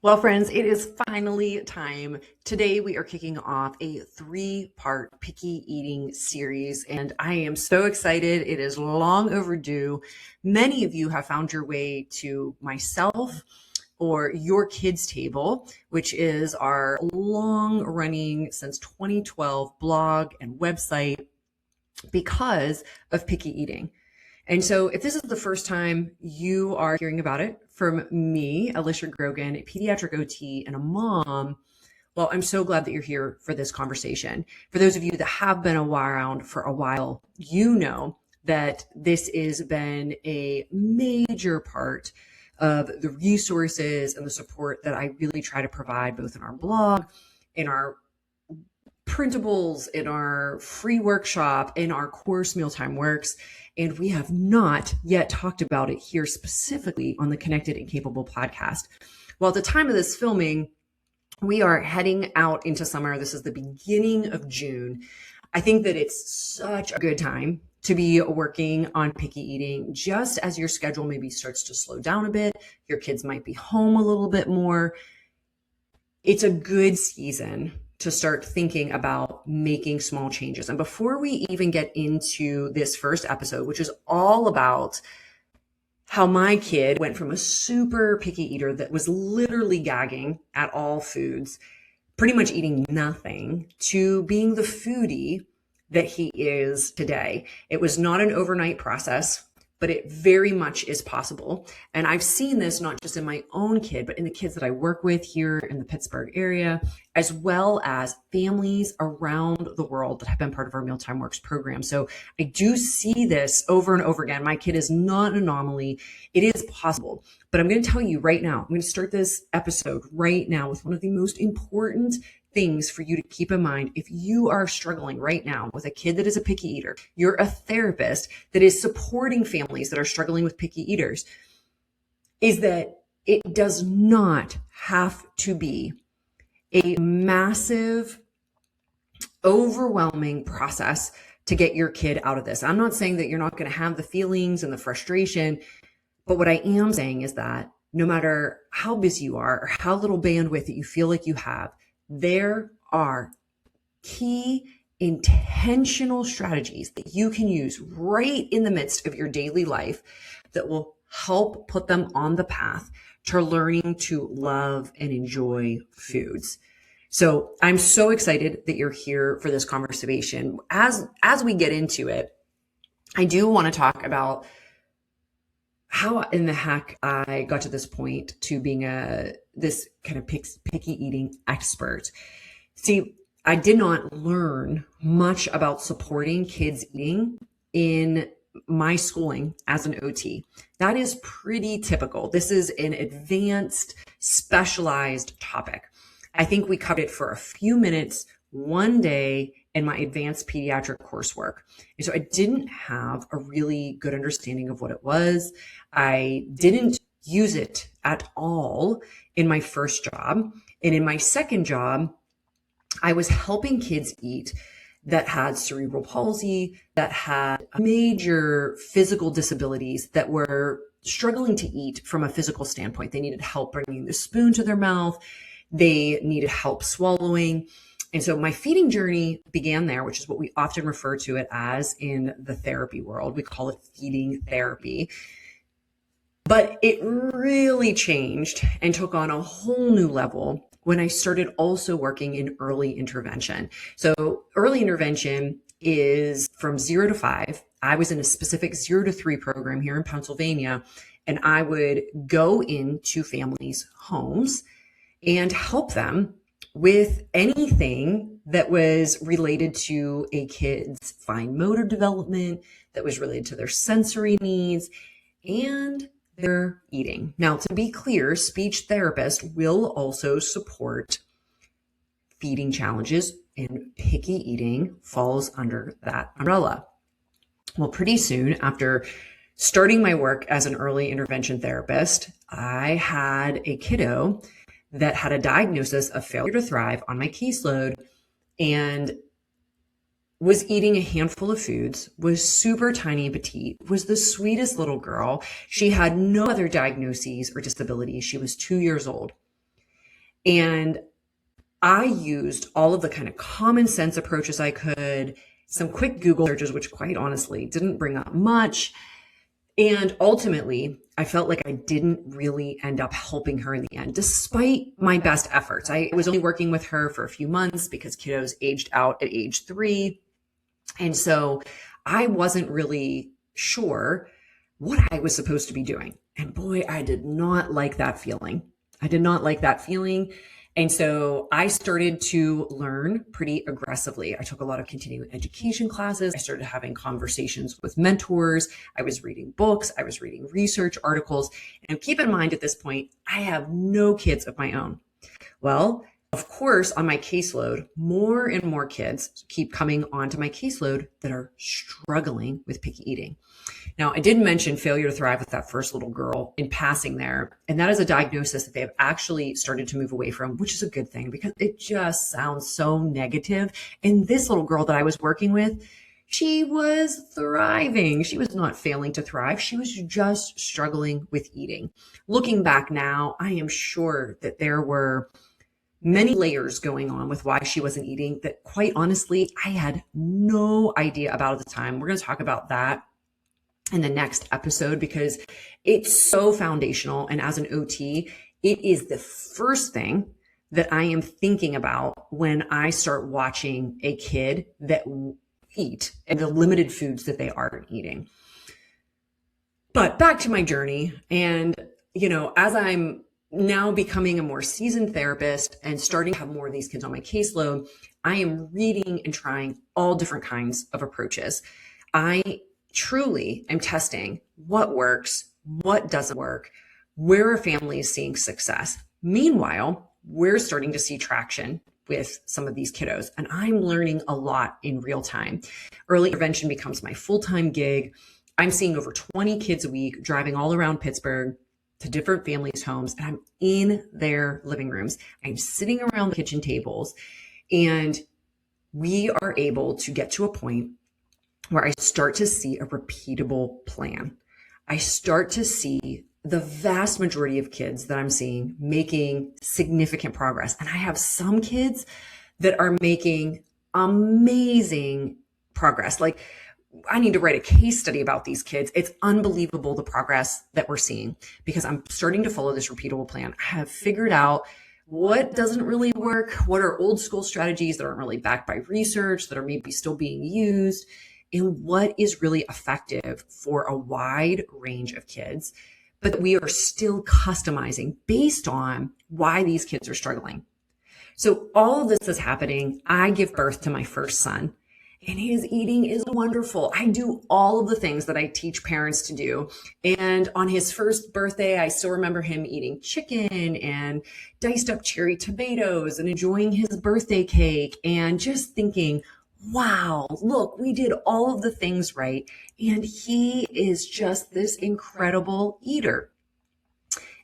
Well, friends, it is finally time. Today, we are kicking off a 3-part picky eating series, and I am so excited. It is long overdue. Many of you have found your way to myself or Your Kids Table, which is our long running since 2012 blog and website because of picky eating. And so if this is the first time you are hearing about it from me, Alicia Grogan, a pediatric OT and a mom, well, I'm so glad that you're here for this conversation. For those of you that have been around for a while, you know that this has been a major part of the resources and the support that I really try to provide both in our blog, in our printables, in our free workshop, in our course Mealtime Works. And we have not yet talked about it here specifically on the Connected and Capable podcast. Well, at the time of this filming, we are heading out into summer. This is the beginning of June. I think that it's such a good time to be working on picky eating, just as your schedule maybe starts to slow down a bit. Your kids might be home a little bit more. It's a good season to start thinking about making small changes. And before we even get into this first episode, which is all about how my kid went from a super picky eater that was literally gagging at all foods, pretty much eating nothing, to being the foodie that he is today. It was not an overnight process, but it very much is possible. And I've seen this not just in my own kid, but in the kids that I work with here in the Pittsburgh area, as well as families around the world that have been part of our Mealtime Works program. So I do see this over and over again. My kid is not an anomaly. It is possible. But I'm going to tell you right now, I'm going to start this episode right now with one of the most important things for you to keep in mind. If you are struggling right now with a kid that is a picky eater, you're a therapist that is supporting families that are struggling with picky eaters, is that it does not have to be a massive, overwhelming process to get your kid out of this. I'm not saying that you're not going to have the feelings and the frustration, but what I am saying is that no matter how busy you are or how little bandwidth that you feel like you have, there are key intentional strategies that you can use right in the midst of your daily life that will help put them on the path to learning to love and enjoy foods. So I'm so excited that you're here for this conversation. As we get into it, I do want to talk about how in the heck I got to this point to being this kind of picky eating expert. See, I did not learn much about supporting kids eating in my schooling as an OT. That is pretty typical. This is an advanced, specialized topic. I think we covered it for a few minutes one day in my advanced pediatric coursework. And so I didn't have a really good understanding of what it was. I didn't use it at all in my first job. And in my second job, I was helping kids eat that had cerebral palsy, that had major physical disabilities, that were struggling to eat from a physical standpoint. They needed help bringing the spoon to their mouth. They needed help swallowing. And so my feeding journey began there, which is what we often refer to it as in the therapy world. We call it feeding therapy. But it really changed and took on a whole new level when I started also working in early intervention. So early intervention is from 0 to 5. I was in a specific 0 to 3 program here in Pennsylvania, and I would go into families' homes and help them with anything that was related to a kid's fine motor development, that was related to their sensory needs, and their eating. Now, to be clear, speech therapists will also support feeding challenges, and picky eating falls under that umbrella. Well, pretty soon after starting my work as an early intervention therapist, I had a kiddo that had a diagnosis of failure to thrive on my caseload and was eating a handful of foods, was super tiny and petite, was the sweetest little girl. She had no other diagnoses or disabilities. She was 2 years old. And I used all of the kind of common sense approaches I could, some quick Google searches, which quite honestly didn't bring up much. And ultimately, I felt like I didn't really end up helping her in the end, despite my best efforts. I was only working with her for a few months because kiddos aged out at age 3. And so I wasn't really sure what I was supposed to be doing. And boy, I did not like that feeling. I did not like that feeling. And so I started to learn pretty aggressively. I took a lot of continuing education classes. I started having conversations with mentors. I was reading books. I was reading research articles. And keep in mind at this point, I have no kids of my own. Well, of course, on my caseload, more and more kids keep coming onto my caseload that are struggling with picky eating. Now, I did mention failure to thrive with that first little girl in passing there. And that is a diagnosis that they have actually started to move away from, which is a good thing because it just sounds so negative. And this little girl that I was working with, she was thriving. She was not failing to thrive. She was just struggling with eating. Looking back now, I am sure that there were many layers going on with why she wasn't eating that, quite honestly, I had no idea about at the time. We're going to talk about that in the next episode because it's so foundational. And as an OT, it is the first thing that I am thinking about when I start watching a kid that eat and the limited foods that they are eating. But back to my journey. And, as I'm now becoming a more seasoned therapist and starting to have more of these kids on my caseload, I am reading and trying all different kinds of approaches. I truly am testing what works, what doesn't work, where are families seeing success. Meanwhile, we're starting to see traction with some of these kiddos, and I'm learning a lot in real time. Early intervention becomes my full-time gig. I'm seeing over 20 kids a week, driving all around Pittsburgh to different families' homes, and I'm in their living rooms. I'm sitting around the kitchen tables, and we are able to get to a point where I start to see a repeatable plan. I start to see the vast majority of kids that I'm seeing making significant progress. And I have some kids that are making amazing progress. Like, I need to write a case study about these kids. It's unbelievable the progress that we're seeing because I'm starting to follow this repeatable plan. I have figured out what doesn't really work, what are old school strategies that aren't really backed by research, that are maybe still being used, and what is really effective for a wide range of kids, but we are still customizing based on why these kids are struggling. So all of this is happening. I give birth to my first son, and his eating is wonderful. I do all of the things that I teach parents to do. And on his first birthday, I still remember him eating chicken and diced up cherry tomatoes and enjoying his birthday cake and just thinking, wow, look, we did all of the things right. And he is just this incredible eater.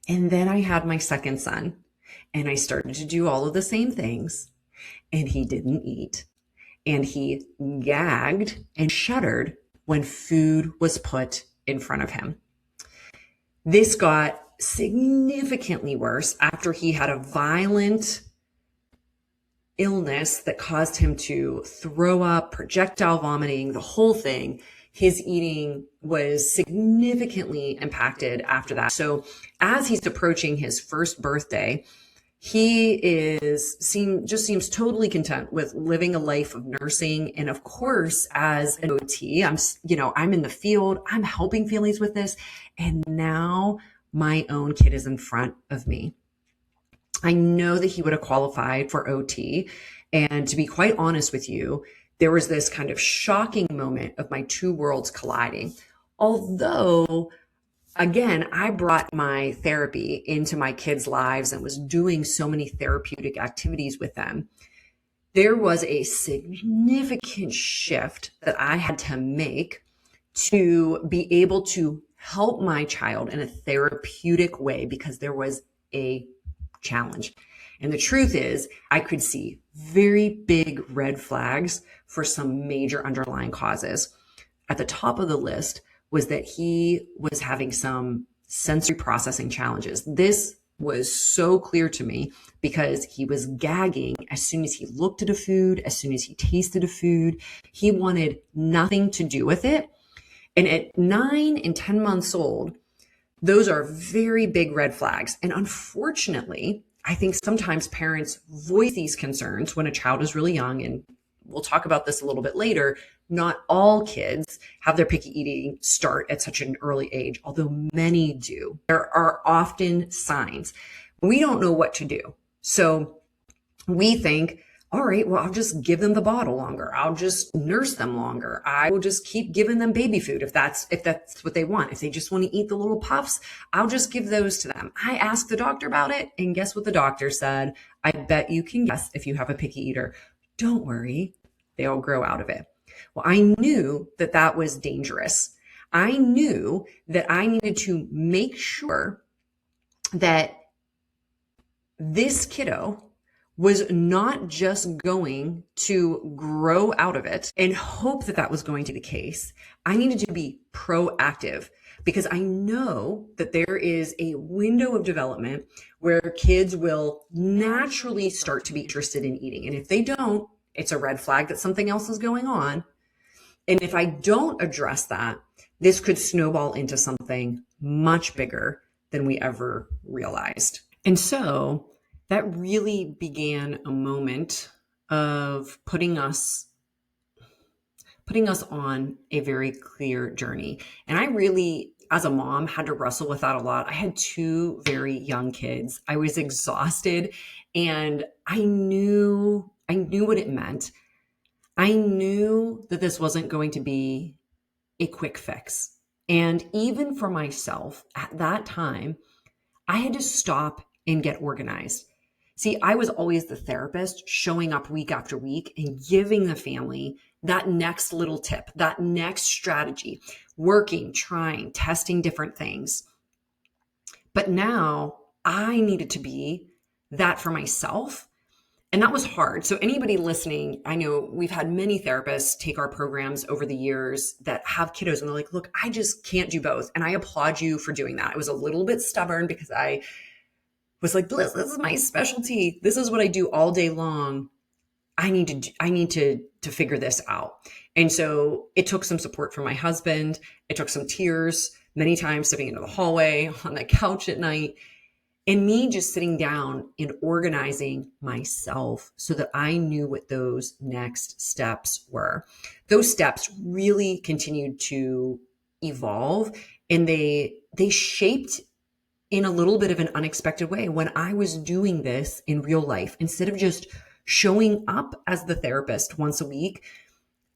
And then I had my second son, and I started to do all of the same things, and he didn't eat. And he gagged and shuddered when food was put in front of him. This got significantly worse after he had a violent illness that caused him to throw up, projectile vomiting, the whole thing. His eating was significantly impacted after that. So as he's approaching his first birthday, he seems totally content with living a life of nursing. And of course, as an OT, I'm in the field, I'm helping families with this. And now my own kid is in front of me. I know that he would have qualified for OT. And to be quite honest with you, there was this kind of shocking moment of my two worlds colliding. Although, again, I brought my therapy into my kids' lives and was doing so many therapeutic activities with them, there was a significant shift that I had to make to be able to help my child in a therapeutic way because there was a challenge. And the truth is, I could see very big red flags for some major underlying causes. At the top of the list was that he was having some sensory processing challenges. This was so clear to me because he was gagging as soon as he looked at a food, as soon as he tasted a food. He wanted nothing to do with it. And at 9 and 10 months old, those are very big red flags. And unfortunately, I think sometimes parents voice these concerns when a child is really young. And we'll talk about this a little bit later. Not all kids have their picky eating start at such an early age, although many do. There are often signs. We don't know what to do. So we think, all right, well, I'll just give them the bottle longer. I'll just nurse them longer. I will just keep giving them baby food if that's what they want. If they just want to eat the little puffs, I'll just give those to them. I asked the doctor about it, and guess what the doctor said? I bet you can guess if you have a picky eater. Don't worry, they'll grow out of it. Well, I knew that that was dangerous. I knew that I needed to make sure that this kiddo was not just going to grow out of it and hope that that was going to be the case. I needed to be proactive because I know that there is a window of development where kids will naturally start to be interested in eating. And if they don't, it's a red flag that something else is going on. And if I don't address that, this could snowball into something much bigger than we ever realized. And so that really began a moment of putting us on a very clear journey. And I really, as a mom, had to wrestle with that a lot. I had 2 very young kids. I was exhausted, and I knew what it meant. I knew that this wasn't going to be a quick fix. And even for myself at that time, I had to stop and get organized. See, I was always the therapist showing up week after week and giving the family that next little tip, that next strategy, working, trying, testing different things. But now I needed to be that for myself. And that was hard. So anybody listening, I know we've had many therapists take our programs over the years that have kiddos and they're like, look, I just can't do both. And I applaud you for doing that. I was a little bit stubborn because I was like, this is my specialty. This is what I do all day long. I need to figure this out. And so it took some support from my husband. It took some tears, many times stepping into the hallway, on the couch at night, and me just sitting down and organizing myself so that I knew what those next steps were. Those steps really continued to evolve, and they shaped in a little bit of an unexpected way when I was doing this in real life. Instead of just showing up as the therapist once a week,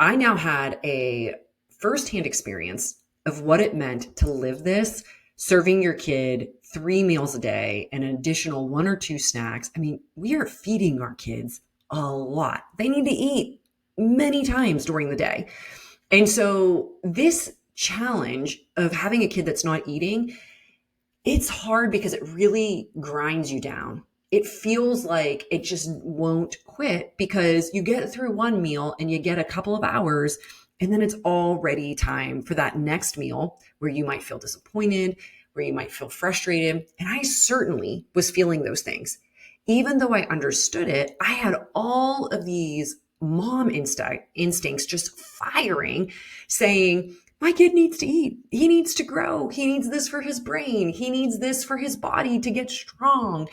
I now had a firsthand experience of what it meant to live this, serving your kid 3 meals a day and an additional 1 or 2 snacks. I mean, we are feeding our kids a lot. They need to eat many times during the day. And so this challenge of having a kid that's not eating, it's hard because it really grinds you down. It feels like it just won't quit because you get through one meal and you get a couple of hours, and then it's already time for that next meal where you might feel disappointed, where you might feel frustrated. And I certainly was feeling those things. Even though I understood it, I had all of these mom instincts just firing, saying, my kid needs to eat. He needs to grow. He needs this for his brain. He needs this for his body to get strong.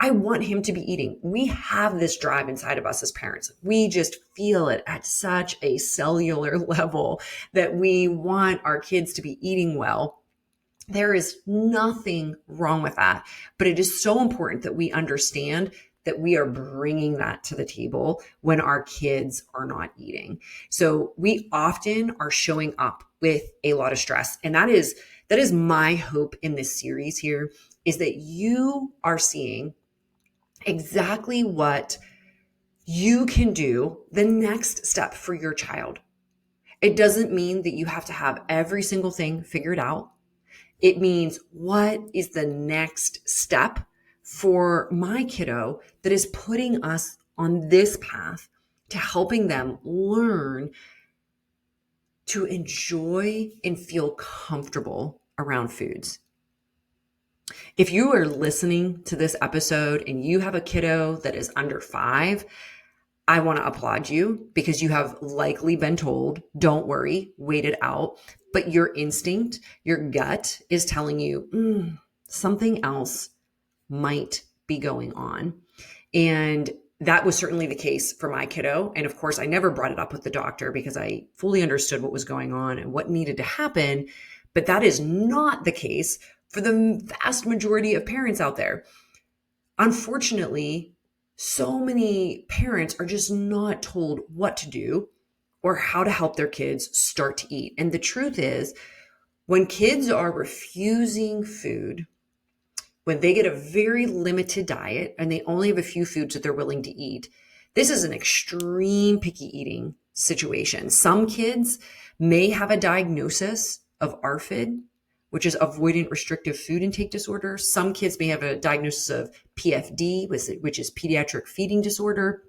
I want him to be eating. We have this drive inside of us as parents. We just feel it at such a cellular level that we want our kids to be eating well. There is nothing wrong with that, but it is so important that we understand that we are bringing that to the table when our kids are not eating. So we often are showing up with a lot of stress. And that is my hope in this series here, is that you are seeing exactly what you can do, the next step for your child. It doesn't mean that you have to have every single thing figured out. It means, what is the next step for my kiddo that is putting us on this path to helping them learn to enjoy and feel comfortable around foods? If you are listening to this episode and you have a kiddo that is under 5, I want to applaud you because you have likely been told, don't worry, wait it out. But your instinct, your gut is telling you something else might be going on. And that was certainly the case for my kiddo. And of course, I never brought it up with the doctor because I fully understood what was going on and what needed to happen. But that is not the case for the vast majority of parents out there. Unfortunately, so many parents are just not told what to do or how to help their kids start to eat. And the truth is, when kids are refusing food, when they get a very limited diet and they only have a few foods that they're willing to eat, this is an extreme picky eating situation. Some kids may have a diagnosis of ARFID, which is avoidant restrictive food intake disorder. Some kids may have a diagnosis of PFD, which is pediatric feeding disorder.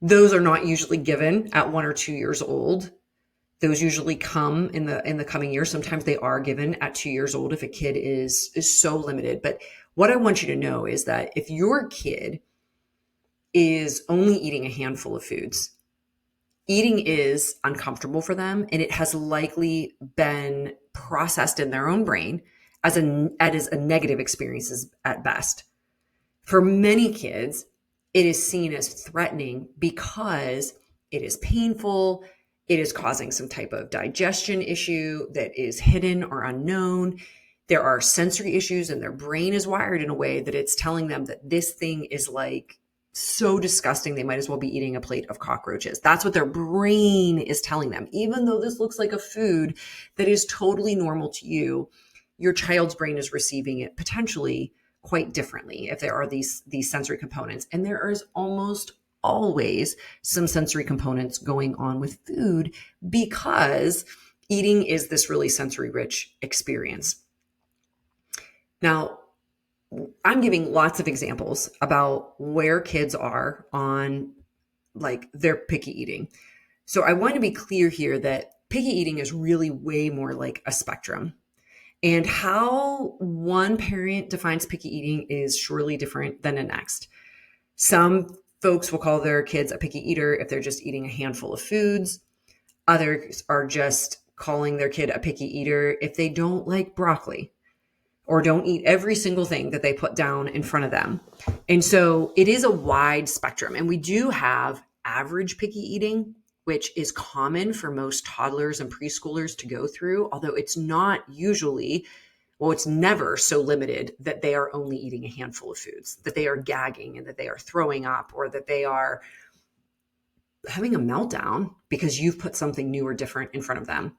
Those are not usually given at 1 or 2 years old. Those usually come in the coming years. Sometimes they are given at 2 years old if a kid is so limited. But what I want you to know is that if your kid is only eating a handful of foods, eating is uncomfortable for them, and it has likely been processed in their own brain as a negative experience at best. For many kids, it is seen as threatening because it is painful. It is causing some type of digestion issue that is hidden or unknown. There are sensory issues, and their brain is wired in a way that it's telling them that this thing is like so disgusting, they might as well be eating a plate of cockroaches. That's what their brain is telling them. Even though this looks like a food that is totally normal to you, your child's brain is receiving it potentially quite differently if there are these sensory components. And there is almost always some sensory components going on with food because eating is this really sensory rich experience. Now, I'm giving lots of examples about where kids are on like their picky eating. So I want to be clear here that picky eating is really way more like a spectrum. And how one parent defines picky eating is surely different than the next. Some folks will call their kids a picky eater if they're just eating a handful of foods. Others are just calling their kid a picky eater if they don't like broccoli or don't eat every single thing that they put down in front of them. And so it is a wide spectrum. And we do have average picky eating, which is common for most toddlers and preschoolers to go through, although it's not usually, well, it's never so limited that they are only eating a handful of foods, that they are gagging and that they are throwing up or that they are having a meltdown because you've put something new or different in front of them.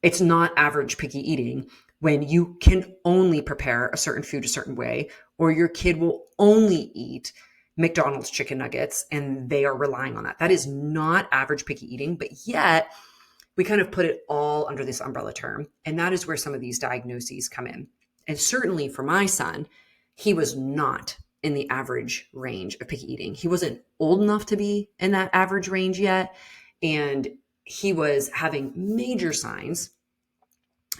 It's not average picky eating when you can only prepare a certain food a certain way, or your kid will only eat McDonald's chicken nuggets and they are relying on that. That is not average picky eating, but yet we kind of put it all under this umbrella term. And that is where some of these diagnoses come in. And certainly for my son, he was not in the average range of picky eating. He wasn't old enough to be in that average range yet. And he was having major signs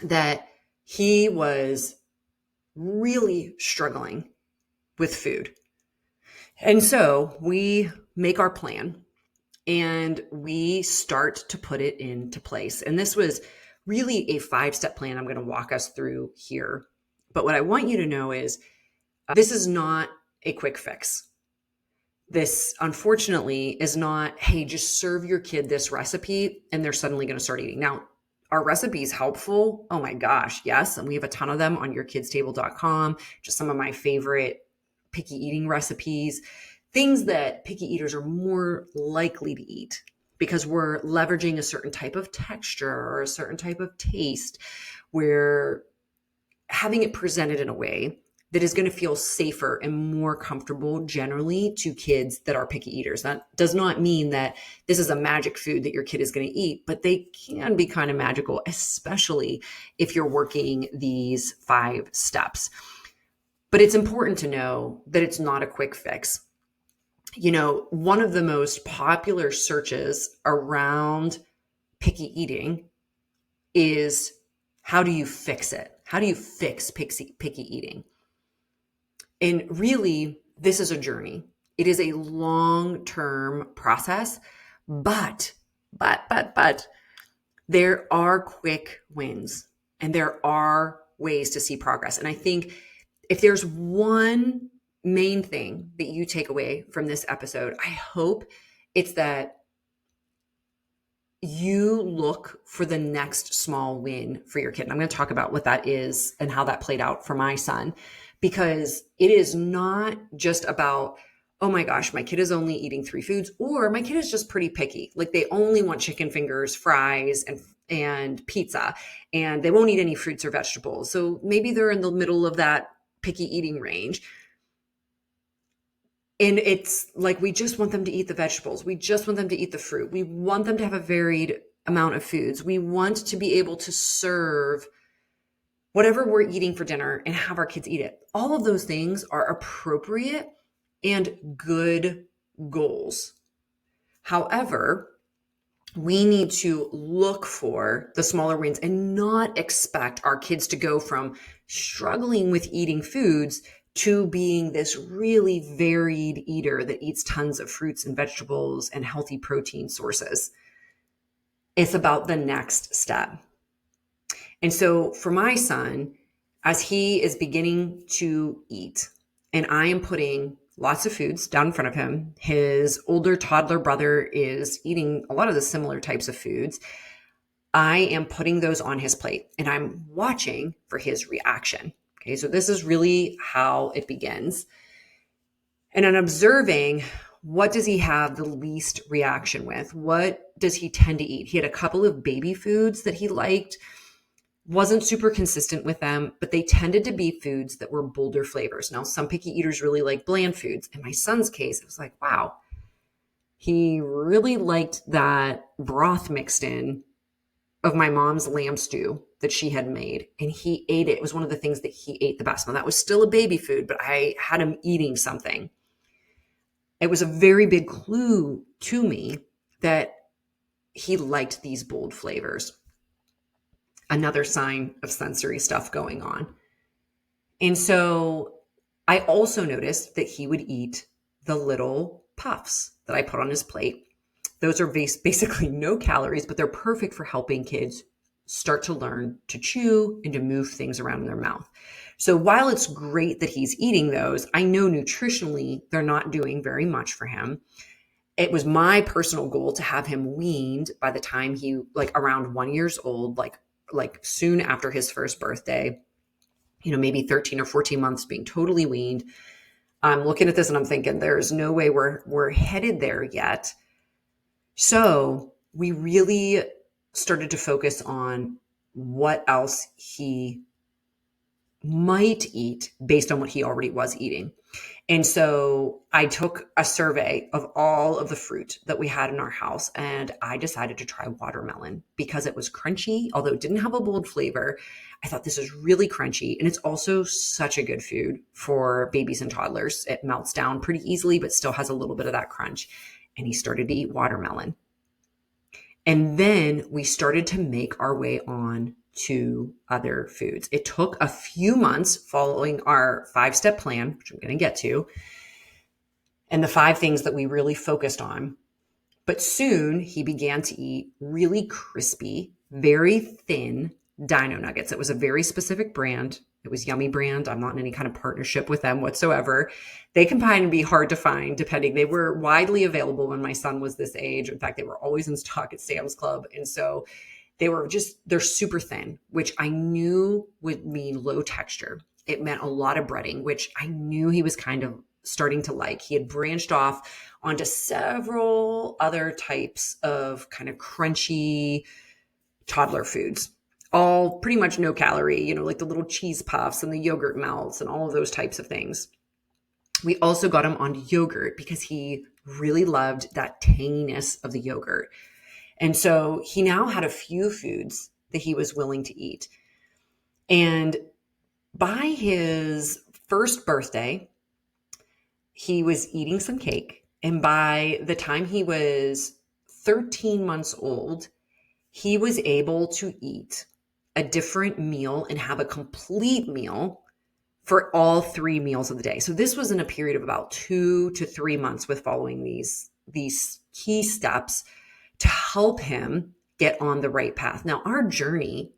that he was really struggling with food. And so we make our plan and we start to put it into place. And this was really a 5-step plan I'm going to walk us through here. But what I want you to know is this is not a quick fix. This, unfortunately, is not, hey, just serve your kid this recipe and they're suddenly going to start eating. Now, are recipes helpful? Oh my gosh, yes. And we have a ton of them on yourkidstable.com, just some of my favorite picky eating recipes, things that picky eaters are more likely to eat because we're leveraging a certain type of texture or a certain type of taste. We're having it presented in a way that is going to feel safer and more comfortable generally to kids that are picky eaters. That does not mean that this is a magic food that your kid is going to eat, but they can be kind of magical, especially if you're working these 5 steps. But it's important to know that it's not a quick fix. You know, one of the most popular searches around picky eating is how do you fix it? How do you fix picky eating? And really, this is a journey. It is a long-term process, but there are quick wins and there are ways to see progress. And I think if there's one main thing that you take away from this episode, I hope it's that you look for the next small win for your kid. And I'm going to talk about what that is and how that played out for my son, because it is not just about, oh my gosh, my kid is only eating 3 foods, or my kid is just pretty picky. Like they only want chicken fingers, fries, and pizza, and they won't eat any fruits or vegetables. So maybe they're in the middle of that picky eating range. And it's like, we just want them to eat the vegetables. We just want them to eat the fruit. We want them to have a varied amount of foods. We want to be able to serve whatever we're eating for dinner and have our kids eat it. All of those things are appropriate and good goals. However, we need to look for the smaller wins and not expect our kids to go from struggling with eating foods to being this really varied eater that eats tons of fruits and vegetables and healthy protein sources. It's about the next step. And so for my son, as he is beginning to eat, and I am putting lots of foods down in front of him, his older toddler brother is eating a lot of the similar types of foods. I am putting those on his plate and I'm watching for his reaction. Okay, so this is really how it begins. And I'm observing, what does he have the least reaction with? What does he tend to eat? He had a couple of baby foods that he liked, wasn't super consistent with them, but they tended to be foods that were bolder flavors. Now, some picky eaters really like bland foods. In my son's case, it was like, wow, he really liked that broth mixed in of my mom's lamb stew that she had made, and he ate it. It was one of the things that he ate the best. Now, that was still a baby food, but I had him eating something. It was a very big clue to me that he liked these bold flavors. Another sign of sensory stuff going on. And so I also noticed that he would eat the little puffs that I put on his plate. Those are basically no calories, but they're perfect for helping kids start to learn to chew and to move things around in their mouth. So while it's great that he's eating those, I know nutritionally they're not doing very much for him. It was my personal goal to have him weaned by the time he, like around 1 year old, like soon after his first birthday, maybe 13 or 14 months, being totally weaned. I'm looking at this and I'm thinking, there's no way we're headed there yet. So we really started to focus on what else he might eat based on what he already was eating. And so I took a survey of all of the fruit that we had in our house, and I decided to try watermelon because it was crunchy, although it didn't have a bold flavor. I thought, this is really crunchy, and it's also such a good food for babies and toddlers. It melts down pretty easily, but still has a little bit of that crunch. And he started to eat watermelon. And then we started to make our way on to other foods. It took a few months following our 5-step plan, which I'm going to get to, and the 5 things that we really focused on. But soon he began to eat really crispy, very thin dino nuggets. It was a very specific brand. It was Yummy brand. I'm not in any kind of partnership with them whatsoever. They can kind of be hard to find depending. They were widely available when my son was this age. In fact, they were always in stock at Sam's Club. And so they're super thin, which I knew would mean low texture. It meant a lot of breading, which I knew he was kind of starting to like. He had branched off onto several other types of kind of crunchy toddler foods, all pretty much no calorie, like the little cheese puffs and the yogurt melts and all of those types of things. We also got him on yogurt because he really loved that tanginess of the yogurt. And so he now had a few foods that he was willing to eat. And by his first birthday, he was eating some cake. And by the time he was 13 months old, he was able to eat a different meal and have a complete meal for all 3 meals of the day. So this was in a period of about 2 to 3 months with following these key steps to help him get on the right path. Now, our journey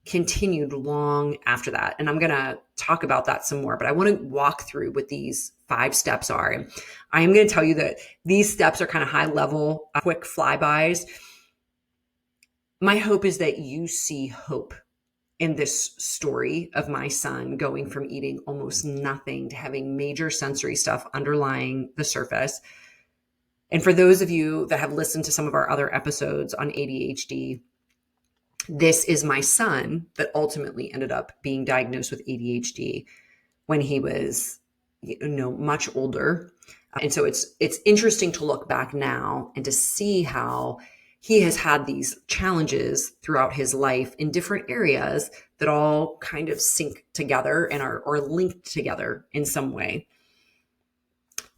continued long after that, and I'm going to talk about that some more, but I want to walk through what these 5 steps are. And I am going to tell you that these steps are kind of high level, quick flybys. My hope is that you see hope in this story of my son going from eating almost nothing to having major sensory stuff underlying the surface. And for those of you that have listened to some of our other episodes on ADHD, this is my son that ultimately ended up being diagnosed with ADHD when he was, much older. And so it's interesting to look back now and to see how he has had these challenges throughout his life in different areas that all kind of sync together and are linked together in some way.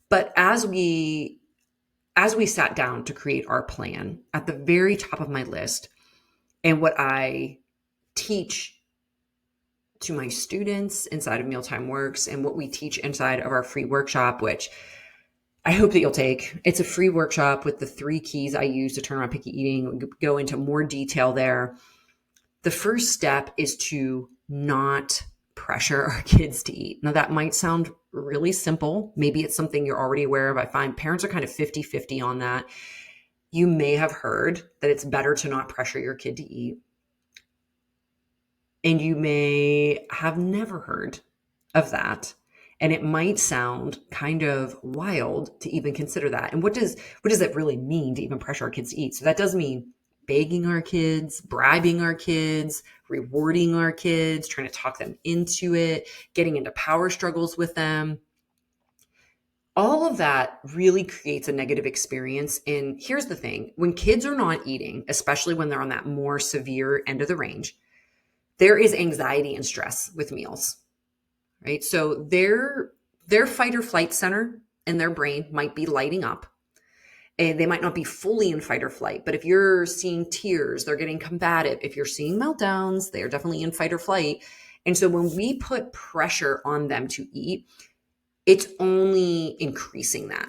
But as we sat down to create our plan, at the very top of my list, and what I teach to my students inside of Mealtime Works and what we teach inside of our free workshop, which I hope that you'll take. It's a free workshop with the 3 keys I use to turn around picky eating. We'll go into more detail there. The first step is to not pressure our kids to eat. Now, that might sound really simple. Maybe it's something you're already aware of. I find parents are kind of 50-50 on that. You may have heard that it's better to not pressure your kid to eat. And you may have never heard of that. And it might sound kind of wild to even consider that. And what does that really mean to even pressure our kids to eat? So that does mean begging our kids, bribing our kids, rewarding our kids, trying to talk them into it, getting into power struggles with them. All of that really creates a negative experience. And here's the thing, when kids are not eating, especially when they're on that more severe end of the range, there is anxiety and stress with meals, right? So their fight or flight center in their brain might be lighting up. And they might not be fully in fight or flight, but if you're seeing tears, they're getting combative. If you're seeing meltdowns, they're definitely in fight or flight. And so when we put pressure on them to eat, it's only increasing that.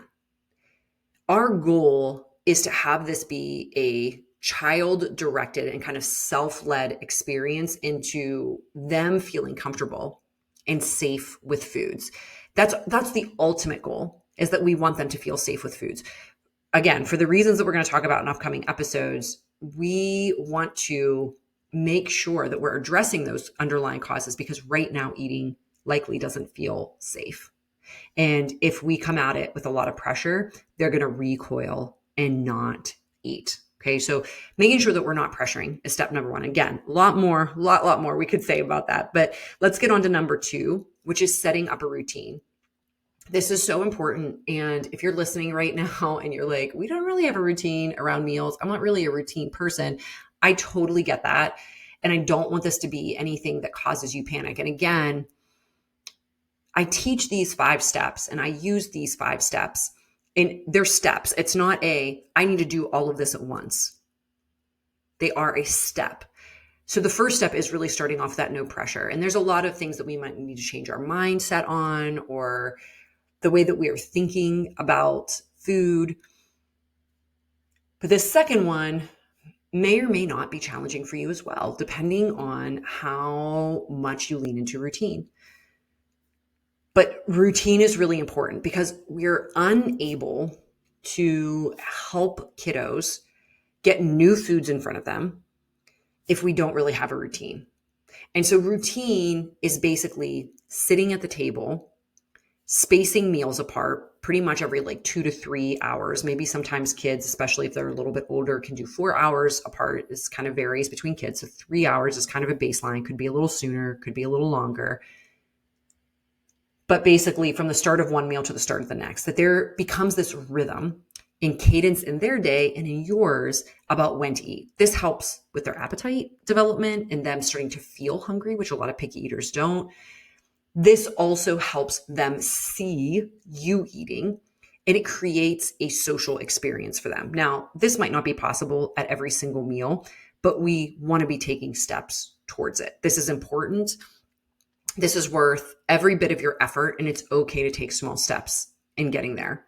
Our goal is to have this be a child-directed and kind of self-led experience into them feeling comfortable and safe with foods. That's the ultimate goal, is that we want them to feel safe with foods. Again, for the reasons that we're going to talk about in upcoming episodes, we want to make sure that we're addressing those underlying causes, because right now eating likely doesn't feel safe. And if we come at it with a lot of pressure, they're going to recoil and not eat. Okay. So making sure that we're not pressuring is step number 1. Again, a lot more we could say about that, but let's get on to number 2, which is setting up a routine. This is so important. And if you're listening right now and you're like, we don't really have a routine around meals, I'm not really a routine person, I totally get that. And I don't want this to be anything that causes you panic. And again, I teach these 5 steps and I use these 5 steps, and they're steps. It's not I need to do all of this at once. They are a step. So the first step is really starting off that no pressure. And there's a lot of things that we might need to change our mindset on, or the way that we are thinking about food. But the second one may or may not be challenging for you as well, depending on how much you lean into routine. But routine is really important because we're unable to help kiddos get new foods in front of them if we don't really have a routine. And so routine is basically sitting at the table, spacing meals apart pretty much every 2 to 3 hours. Maybe sometimes kids, especially if they're a little bit older, can do 4 hours apart. This kind of varies between kids. So 3 hours is kind of a baseline, could be a little sooner, could be a little longer. But basically from the start of one meal to the start of the next, that there becomes this rhythm and cadence in their day and in yours about when to eat. This helps with their appetite development and them starting to feel hungry, which a lot of picky eaters don't. This also helps them see you eating, and it creates a social experience for them. Now, this might not be possible at every single meal, but we want to be taking steps towards it. This is important. This is worth every bit of your effort, and it's okay to take small steps in getting there.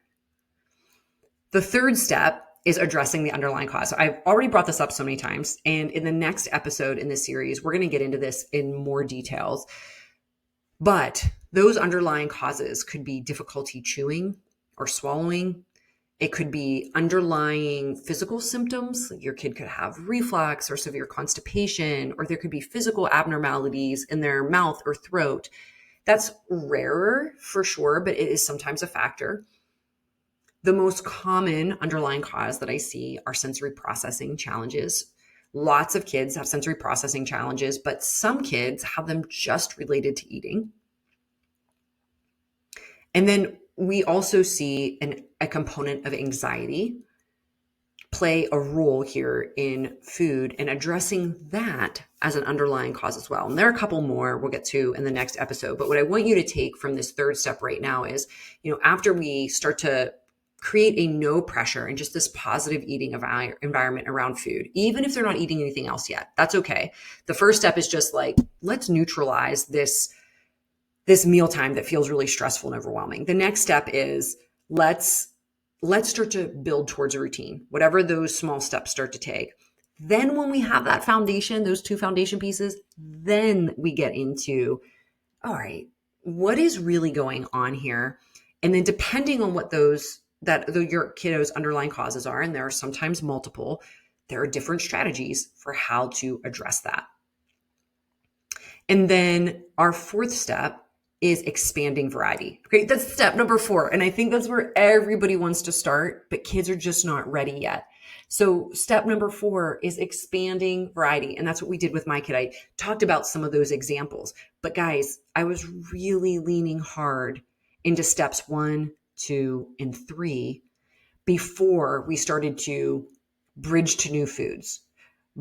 The third step is addressing the underlying cause. So I've already brought this up so many times, and in the next episode in this series, we're going to get into this in more details. But those underlying causes could be difficulty chewing or swallowing. It could be underlying physical symptoms. Your kid could have reflux or severe constipation, or there could be physical abnormalities in their mouth or throat. That's rarer for sure, but it is sometimes a factor. The most common underlying cause that I see are sensory processing challenges. Lots of kids have sensory processing challenges, but some kids have them just related to eating. And then we also see a component of anxiety play a role here in food, and addressing that as an underlying cause as well. And there are a couple more we'll get to in the next episode. But what I want you to take from this third step right now is, after we start to create a no pressure and just this positive eating environment around food, even if they're not eating anything else yet, that's okay. The first step is just like, let's neutralize this mealtime that feels really stressful and overwhelming. The next step is let's start to build towards a routine, whatever those small steps start to take. Then when we have that foundation, those two foundation pieces, then we get into, all right, what is really going on here? And then depending on what your kiddo's underlying causes are, and there are sometimes multiple, there are different strategies for how to address that. And then our fourth step is expanding variety. Okay, that's step number 4. And I think that's where everybody wants to start, but kids are just not ready yet. So step number 4 is expanding variety. And that's what we did with my kid. I talked about some of those examples, but guys, I was really leaning hard into steps 1, 2, and 3 before we started to bridge to new foods,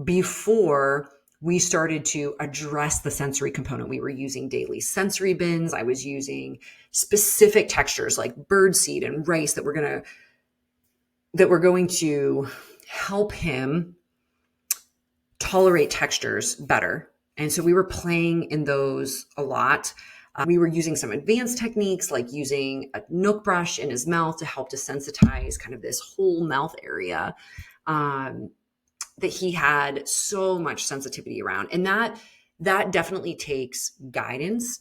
before we started to address the sensory component. We were using daily sensory bins. I was using specific textures like birdseed and rice that were going to help him tolerate textures better. And so we were playing in those a lot. We were using some advanced techniques like using a Nook brush in his mouth to help desensitize kind of this whole mouth area that he had so much sensitivity around. And that definitely takes guidance,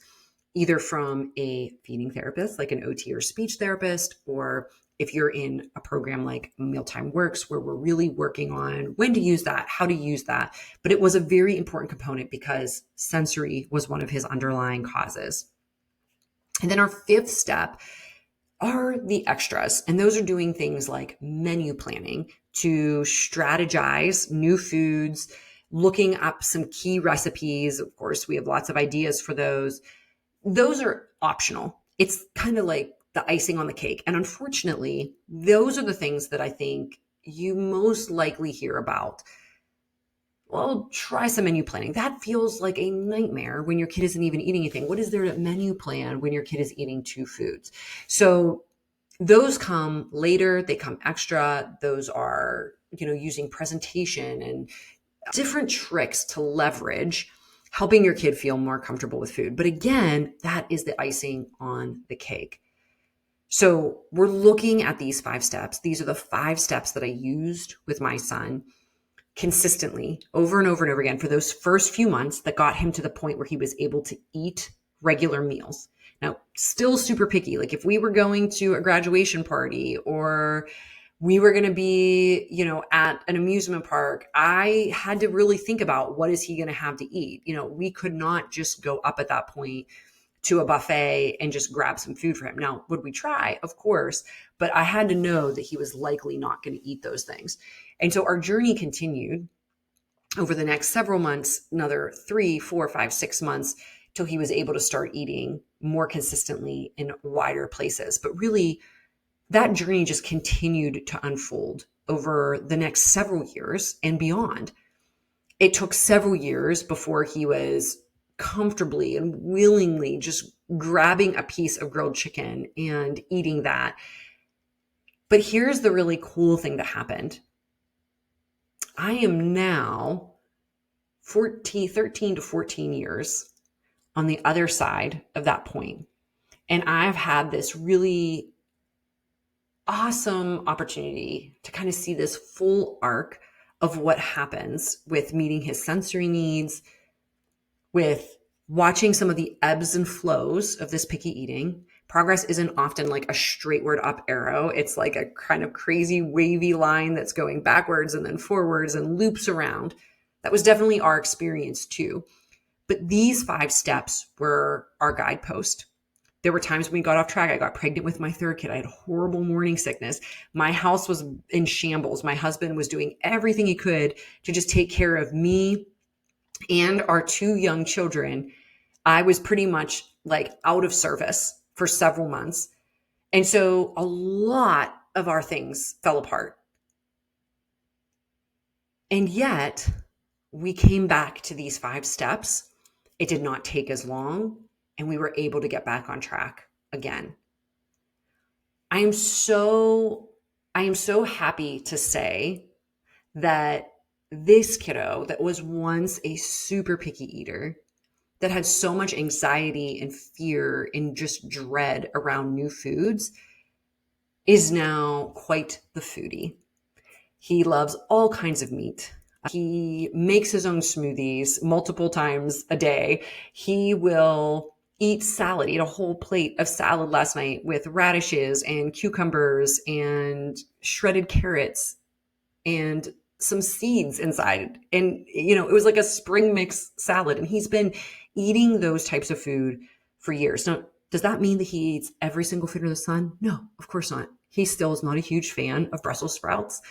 either from a feeding therapist, like an OT or speech therapist, or if you're in a program like Mealtime Works, where we're really working on when to use that, how to use that. But it was a very important component because sensory was one of his underlying causes. And then our 5th step are the extras. And those are doing things like menu planning to strategize new foods, looking up some key recipes. Of course, we have lots of ideas for those. Those are optional. It's kind of like the icing on the cake. And unfortunately, those are the things that I think you most likely hear about. Well, try some menu planning. That feels like a nightmare when your kid isn't even eating anything. What is there to menu plan when your kid is eating 2 foods? So those come later. They come extra. Those are, using presentation and different tricks to leverage, helping your kid feel more comfortable with food. But again, that is the icing on the cake. So we're looking at these 5 steps. These are the 5 steps that I used with my son consistently over and over and over again for those first few months that got him to the point where he was able to eat regular meals. Now, still super picky. Like if we were going to a graduation party or we were going to be, at an amusement park, I had to really think about what is he going to have to eat. We could not just go up at that point to a buffet and just grab some food for him. Now, would we try? Of course, but I had to know that he was likely not going to eat those things. And so our journey continued over the next several months, another 3, 4, 5, 6 months, till he was able to start eating more consistently in wider places. But really, that journey just continued to unfold over the next several years and beyond. It took several years before he was comfortably and willingly just grabbing a piece of grilled chicken and eating that. But here's the really cool thing that happened. I am now 13 to 14 years on the other side of that point. And I've had this really awesome opportunity to kind of see this full arc of what happens with meeting his sensory needs, with watching some of the ebbs and flows of this picky eating. Progress isn't often like a straightward up arrow. It's like a kind of crazy wavy line that's going backwards and then forwards and loops around. That was definitely our experience too. But these 5 steps were our guidepost. There were times when we got off track. I got pregnant with my 3rd kid. I had horrible morning sickness. My house was in shambles. My husband was doing everything he could to just take care of me and our 2 young children. I was pretty much like out of service for several months. And so a lot of our things fell apart. And yet we came back to these 5 steps. It did not take as long, and we were able to get back on track again. I am so happy to say that this kiddo that was once a super picky eater, that had so much anxiety and fear and just dread around new foods, is now quite the foodie. He loves all kinds of meat. He makes his own smoothies multiple times a day. He will eat salad, eat a whole plate of salad last night with radishes and cucumbers and shredded carrots and some seeds inside. And, it was like a spring mix salad. And he's been eating those types of food for years. Now, does that mean that he eats every single food under the sun? No, of course not. He still is not a huge fan of Brussels sprouts.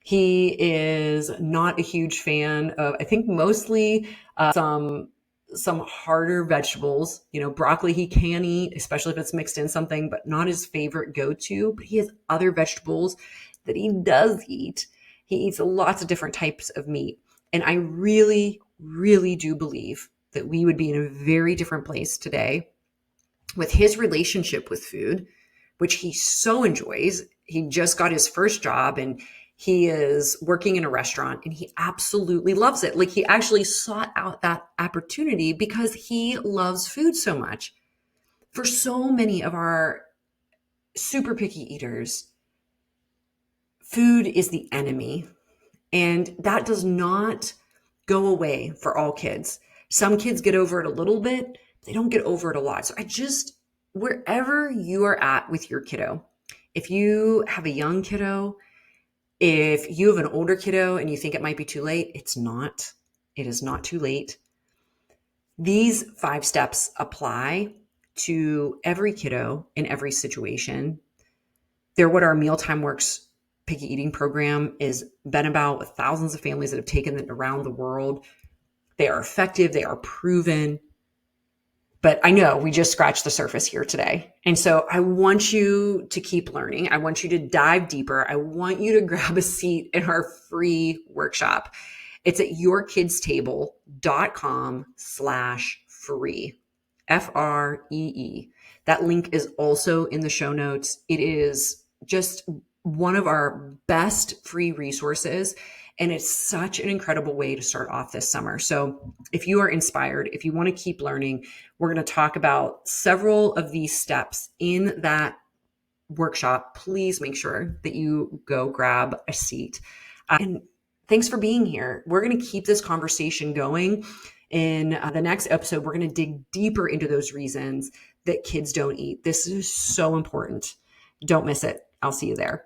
He is not a huge fan of, I think, mostly some harder vegetables. Broccoli he can eat, especially if it's mixed in something, but not his favorite go-to. But he has other vegetables that he does eat. He eats lots of different types of meat. And I really, really do believe that we would be in a very different place today with his relationship with food, which he so enjoys. He just got his first job and he is working in a restaurant and he absolutely loves it. Like, he actually sought out that opportunity because he loves food so much. For so many of our super picky eaters, food is the enemy. And that does not go away for all kids. Some kids get over it a little bit. They don't get over it a lot. So wherever you are at with your kiddo, if you have a young kiddo, if you have an older kiddo and you think it might be too late, it's not. It is not too late. These 5 steps apply to every kiddo in every situation. They're what our Mealtime Works picky eating program is been about, with thousands of families that have taken it around the world. They are effective. They are proven. But I know we just scratched the surface here today. And so I want you to keep learning. I want you to dive deeper. I want you to grab a seat in our free workshop. It's at yourkidstable.com/free, FREE. That link is also in the show notes. It is just one of our best free resources. And it's such an incredible way to start off this summer. So if you are inspired, if you want to keep learning, we're going to talk about several of these steps in that workshop. Please make sure that you go grab a seat. And thanks for being here. We're going to keep this conversation going. In the next episode, we're going to dig deeper into those reasons that kids don't eat. This is so important. Don't miss it. I'll see you there.